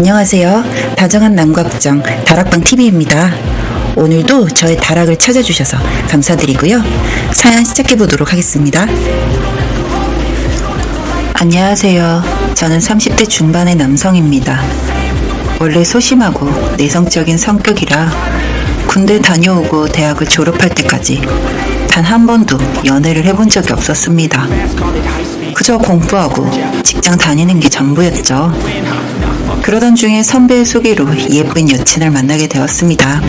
안녕하세요. 다정한 남각정 다락방TV입니다. 오늘도 저의 다락을 찾아주셔서 감사드리고요. 사연 시작해보도록 하겠습니다. 안녕하세요. 저는 30대 중반의 남성입니다. 원래 소심하고 내성적인 성격이라 군대 다녀오고 대학을 졸업할 때까지 단 한 번도 연애를 해본 적이 없었습니다. 그저 공부하고 직장 다니는 게 전부였죠. 그러던 중에 선배의 소개로 예쁜 여친을 만나게 되었습니다.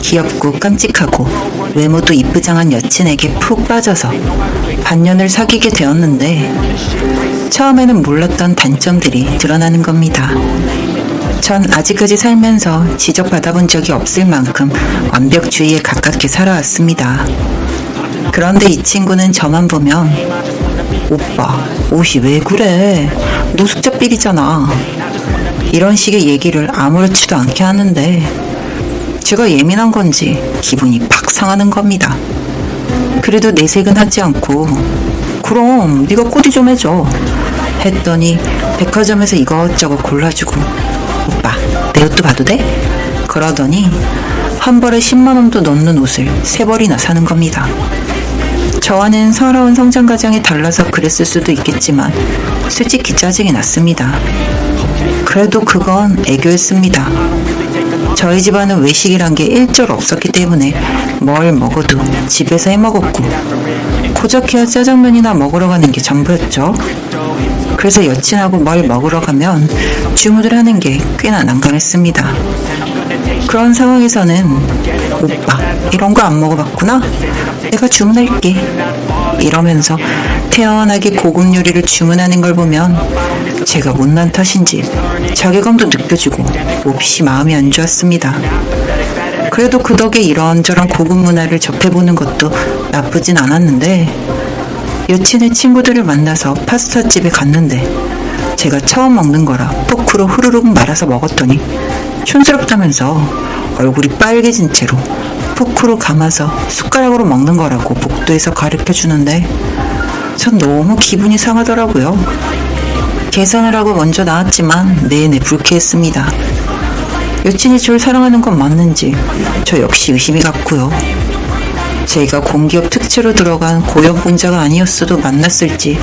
귀엽고 깜찍하고 외모도 이쁘장한 여친에게 푹 빠져서 반년을 사귀게 되었는데 처음에는 몰랐던 단점들이 드러나는 겁니다. 전 아직까지 살면서 지적받아본 적이 없을 만큼 완벽주의에 가깝게 살아왔습니다. 그런데 이 친구는 저만 보면 오빠, 옷이 왜 그래? 노숙자 삘이잖아. 이런 식의 얘기를 아무렇지도 않게 하는데 제가 예민한 건지 기분이 팍 상하는 겁니다. 그래도 내색은 하지 않고 그럼 네가 코디 좀 해줘 했더니 백화점에서 이것저것 골라주고 오빠 내 옷도 봐도 돼? 그러더니 한 벌에 10만원도 넘는 옷을 3벌이나 사는 겁니다. 저와는 서러운 성장 과정이 달라서 그랬을 수도 있겠지만 솔직히 짜증이 났습니다. 그래도 그건 애교였습니다. 저희 집안은 외식이란 게 일절 없었기 때문에 뭘 먹어도 집에서 해먹었고 고작해야 짜장면이나 먹으러 가는 게 전부였죠. 그래서 여친하고 뭘 먹으러 가면 주문을 하는 게 꽤나 난감했습니다. 그런 상황에서는 오빠 이런 거 안 먹어봤구나? 내가 주문할게 이러면서 태연하게 고급 요리를 주문하는 걸 보면 제가 못난 탓인지 자괴감도 느껴지고 몹시 마음이 안 좋았습니다. 그래도 그 덕에 이런저런 고급 문화를 접해보는 것도 나쁘진 않았는데 여친의 친구들을 만나서 파스타집에 갔는데 제가 처음 먹는 거라 포크로 후루룩 말아서 먹었더니 촌스럽다면서 얼굴이 빨개진 채로 포크로 감아서 숟가락으로 먹는 거라고 복도에서 가르쳐 주는데 전 너무 기분이 상하더라고요. 계산을 하고 먼저 나왔지만 내내 불쾌했습니다. 여친이 저를 사랑하는 건 맞는지 저 역시 의심이 갔고요. 제가 공기업 특채로 들어간 고용공자가 아니었어도 만났을지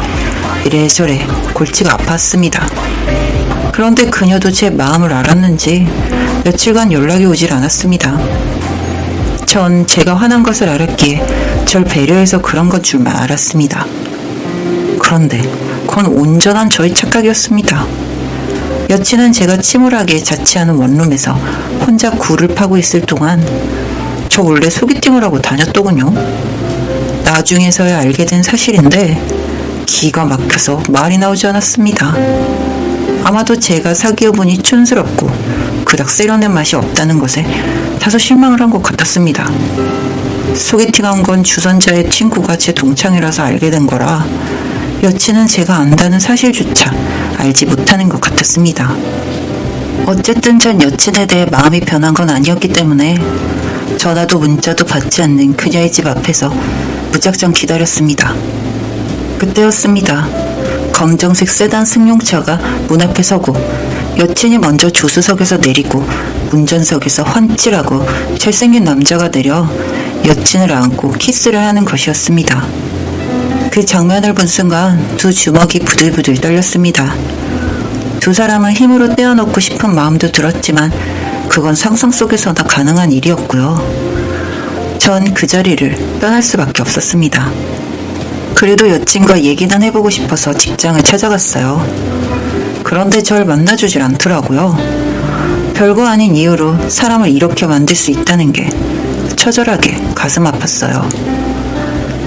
이래저래 골치가 아팠습니다. 그런데 그녀도 제 마음을 알았는지 며칠간 연락이 오질 않았습니다. 전 제가 화난 것을 알았기에 절 배려해서 그런 건 줄만 알았습니다. 그런데 그건 온전한 저의 착각이었습니다. 여친은 제가 침울하게 자취하는 원룸에서 혼자 굴을 파고 있을 동안 저 원래 소개팅을 하고 다녔더군요. 나중에서야 알게 된 사실인데 기가 막혀서 말이 나오지 않았습니다. 아마도 제가 사귀어보니 촌스럽고 그닥 세련된 맛이 없다는 것에 다소 실망을 한 것 같았습니다. 소개팅한 건 주선자의 친구가 제 동창이라서 알게 된 거라 여친은 제가 안다는 사실조차 알지 못하는 것 같았습니다. 어쨌든 전 여친에 대해 마음이 변한 건 아니었기 때문에 전화도 문자도 받지 않는 그녀의 집 앞에서 무작정 기다렸습니다. 그때였습니다. 검정색 세단 승용차가 문 앞에 서고 여친이 먼저 조수석에서 내리고 운전석에서 훤칠하고 잘생긴 남자가 내려 여친을 안고 키스를 하는 것이었습니다. 그 장면을 본 순간 두 주먹이 부들부들 떨렸습니다. 두 사람은 힘으로 떼어놓고 싶은 마음도 들었지만 그건 상상 속에서나 가능한 일이었고요. 전 그 자리를 떠날 수밖에 없었습니다. 그래도 여친과 얘기는 해보고 싶어서 직장을 찾아갔어요. 그런데 절 만나주질 않더라고요. 별거 아닌 이유로 사람을 이렇게 만들 수 있다는 게 처절하게 가슴 아팠어요.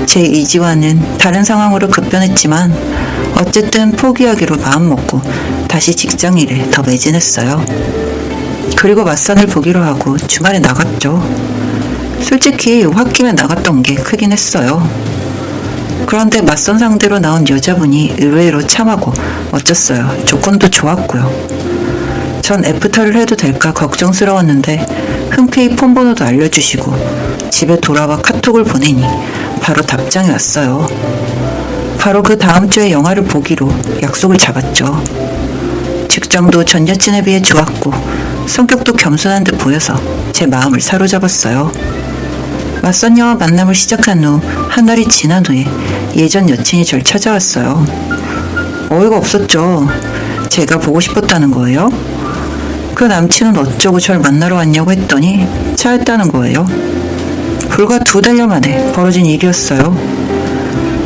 제 의지와는 다른 상황으로 급변했지만 어쨌든 포기하기로 마음먹고 다시 직장 일에 더 매진했어요. 그리고 맞선을 보기로 하고 주말에 나갔죠. 솔직히 홧김에 나갔던 게 크긴 했어요. 그런데 맞선 상대로 나온 여자분이 의외로 참하고 멋졌어요. 조건도 좋았고요. 전 애프터를 해도 될까 걱정스러웠는데 흔쾌히 폰번호도 알려주시고 집에 돌아와 카톡을 보내니 바로 답장이 왔어요. 바로 그 다음 주에 영화를 보기로 약속을 잡았죠. 직장도 전 여친에 비해 좋았고 성격도 겸손한 듯 보여서 제 마음을 사로잡았어요. 맞선 여와 만남을 시작한 후 한 달이 지난 후에 예전 여친이 절 찾아왔어요. 어이가 없었죠. 제가 보고 싶었다는 거예요. 그 남친은 어쩌고 절 만나러 왔냐고 했더니 차였다는 거예요. 불과 2달여 만에 벌어진 일이었어요.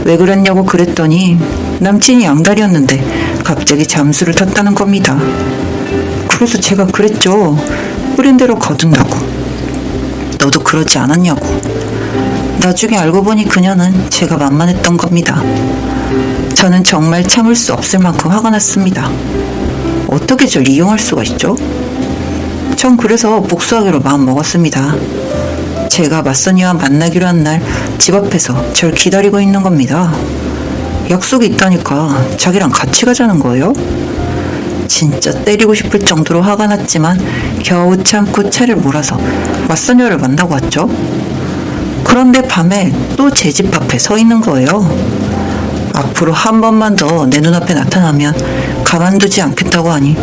왜 그랬냐고 그랬더니 남친이 양다리였는데 갑자기 잠수를 탔다는 겁니다. 그래서 제가 그랬죠. 뿌린 대로 거둔다고. 너도 그러지 않았냐고. 나중에 알고 보니 그녀는 제가 만만했던 겁니다. 저는 정말 참을 수 없을 만큼 화가 났습니다. 어떻게 절 이용할 수가 있죠? 전 그래서 복수하기로 마음먹었습니다. 제가 맞선이와 만나기로 한 날 집 앞에서 절 기다리고 있는 겁니다. 약속이 있다니까 자기랑 같이 가자는 거예요? 진짜 때리고 싶을 정도로 화가 났지만 겨우 참고 차를 몰아서 맞선녀를 만나고 왔죠. 그런데 밤에 또 제 집 앞에 서 있는 거예요. 앞으로 한 번만 더 내 눈앞에 나타나면 가만두지 않겠다고 하니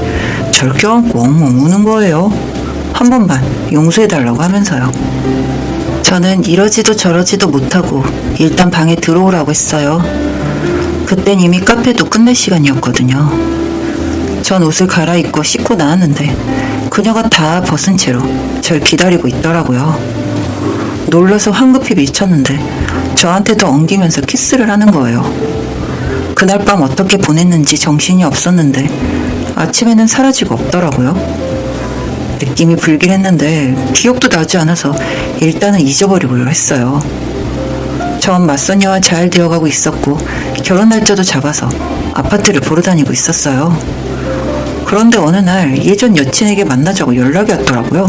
절 껴안고 엉엉 우는 거예요. 한 번만 용서해달라고 하면서요. 저는 이러지도 저러지도 못하고 일단 방에 들어오라고 했어요. 그땐 이미 카페도 끝낼 시간이었거든요. 전 옷을 갈아입고 씻고 나왔는데 그녀가 다 벗은 채로 절 기다리고 있더라고요. 놀라서 황급히 미쳤는데 저한테도 엉기면서 키스를 하는 거예요. 그날 밤 어떻게 보냈는지 정신이 없었는데 아침에는 사라지고 없더라고요. 느낌이 불길했는데 기억도 나지 않아서 일단은 잊어버리기로 했어요. 전 맞선녀와 잘 되어가고 있었고 결혼 날짜도 잡아서 아파트를 보러 다니고 있었어요. 그런데 어느 날 예전 여친에게 만나자고 연락이 왔더라고요.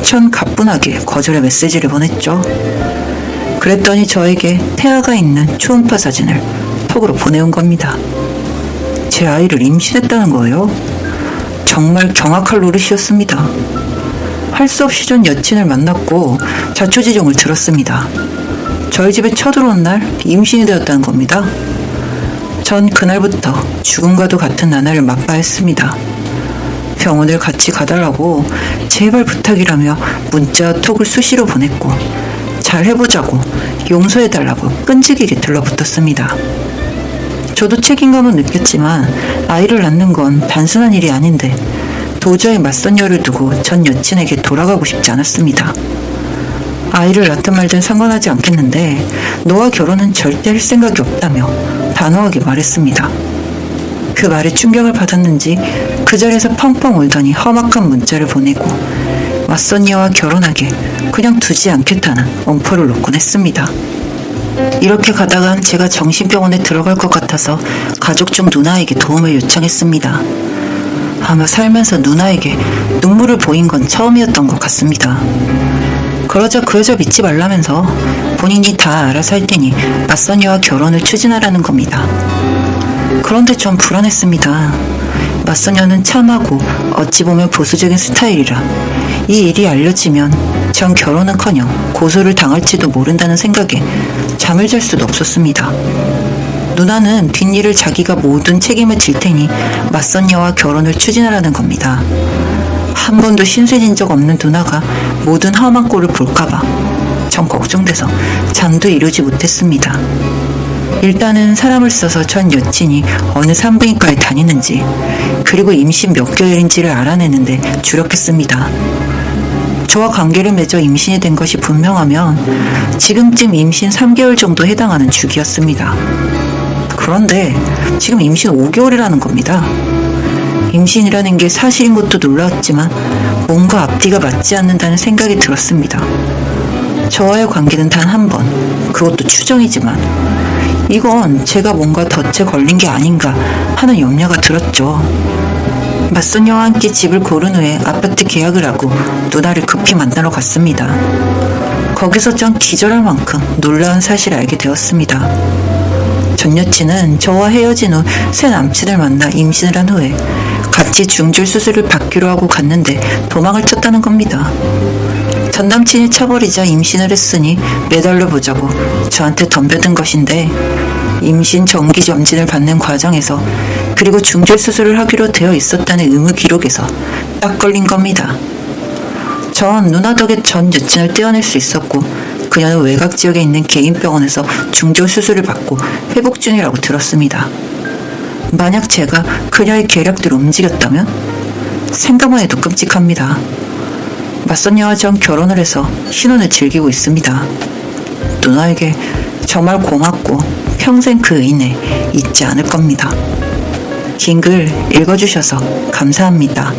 전 가뿐하게 거절의 메시지를 보냈죠. 그랬더니 저에게 태아가 있는 초음파 사진을 톡으로 보내온 겁니다. 제 아이를 임신했다는 거예요. 정말 경악할 노릇이었습니다. 할 수 없이 전 여친을 만났고 자초지종을 들었습니다. 저희 집에 쳐들어온 날 임신이 되었다는 겁니다. 전 그날부터 죽음과도 같은 나날을 맛봐야 했습니다. 병원을 같이 가달라고 제발 부탁이라며 문자와 톡을 수시로 보냈고 잘 해보자고 용서해달라고 끈질기게 들러붙었습니다. 저도 책임감은 느꼈지만 아이를 낳는 건 단순한 일이 아닌데 도저히 맞선녀를 두고 전 여친에게 돌아가고 싶지 않았습니다. 아이를 낳든 말든 상관하지 않겠는데 너와 결혼은 절대 할 생각이 없다며 단호하게 말했습니다. 그 말에 충격을 받았는지 그 자리에서 펑펑 울더니 험악한 문자를 보내고 맞선녀와 결혼하게 그냥 두지 않겠다는 엄포를 놓곤 했습니다. 이렇게 가다간 제가 정신병원에 들어갈 것 같아서 가족 중 누나에게 도움을 요청했습니다. 아마 살면서 누나에게 눈물을 보인 건 처음이었던 것 같습니다. 그러자 그 여자 믿지 말라면서 본인이 다 알아서 할 테니 맞선녀와 결혼을 추진하라는 겁니다. 그런데 전 불안했습니다. 맞선녀는 참하고 어찌 보면 보수적인 스타일이라 이 일이 알려지면 전 결혼은커녕 고소를 당할지도 모른다는 생각에 잠을 잘 수도 없었습니다. 누나는 뒷일을 자기가 모든 책임을 질 테니 맞선녀와 결혼을 추진하라는 겁니다. 한 번도 신세진 적 없는 누나가 모든 험한 꼴을 볼까봐 전 걱정돼서 잠도 이루지 못했습니다. 일단은 사람을 써서 전 여친이 어느 산부인과에 다니는지 그리고 임신 몇 개월인지를 알아내는데 주력했습니다. 저와 관계를 맺어 임신이 된 것이 분명하면 지금쯤 임신 3개월 정도 해당하는 주기였습니다. 그런데 지금 임신 5개월이라는 겁니다. 임신이라는 게 사실인 것도 놀라웠지만 뭔가 앞뒤가 맞지 않는다는 생각이 들었습니다. 저와의 관계는 단 한 번, 그것도 추정이지만 이건 제가 뭔가 덫에 걸린 게 아닌가 하는 염려가 들었죠. 맞선녀와 함께 집을 고른 후에 아파트 계약을 하고 누나를 급히 만나러 갔습니다. 거기서 전 기절할 만큼 놀라운 사실을 알게 되었습니다. 전 여친은 저와 헤어진 후 새 남친을 만나 임신을 한 후에 같이 중절 수술을 받기로 하고 갔는데 도망을 쳤다는 겁니다. 전 남친이 차버리자 임신을 했으니 매달려 보자고 저한테 덤벼든 것인데 임신 정기 점진을 받는 과정에서 그리고 중절 수술을 하기로 되어 있었다는 의무 기록에서 딱 걸린 겁니다. 전 누나 덕에 전 여친을 떼어낼 수 있었고 그녀는 외곽 지역에 있는 개인 병원에서 중절 수술을 받고 회복 중이라고 들었습니다. 만약 제가 그녀의 계략대로 움직였다면? 생각만 해도 끔찍합니다. 맞선 여와 전 결혼을 해서 신혼을 즐기고 있습니다. 누나에게 정말 고맙고 평생 그 은혜 잊지 않을 겁니다. 긴 글 읽어주셔서 감사합니다.